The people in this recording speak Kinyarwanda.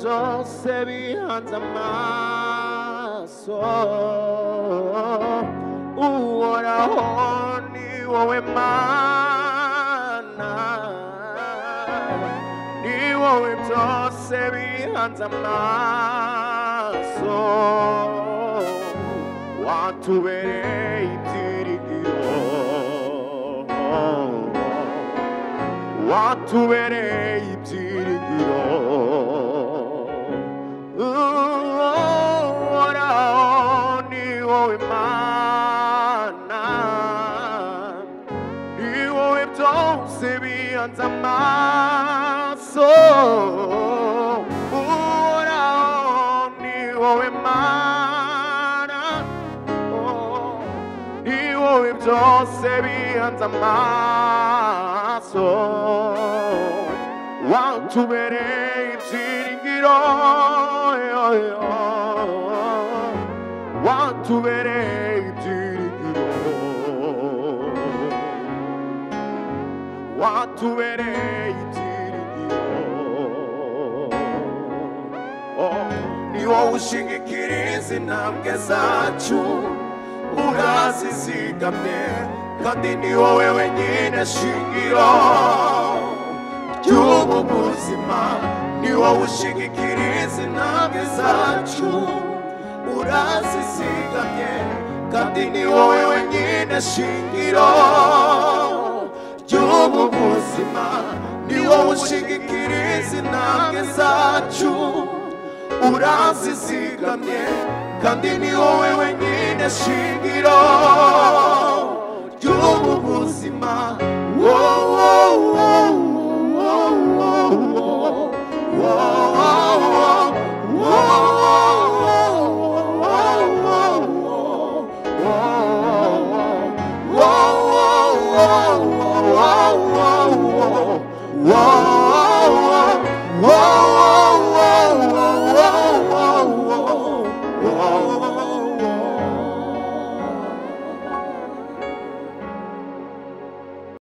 byose bihanze amaso uhoraho ni wowe mana ni wowe byose bihanze amaso watubereye ibyiringiro watubereye ibyiringiro uhoraho ni wowe mana ni wowe byose bihanze amaso uhoraho ni wowe mana ni wowe byose bihanze amaso watubereye ibyiringiro watubereye ibyiringiro watubereye ibyiringiro ni wowe ushigikiriza intambwe zacu urazizigamye kandi ni wowe wenyine shingiro ry'ubu buzima ni wowe ushigikiriza intambwe zacu urazizigamye kandi ni wowe wenyine shingiro ry'ubu buzima ni wowe ushigikiriza intambwe zacu urazizigamye kandi ni wowe wenyine shingiro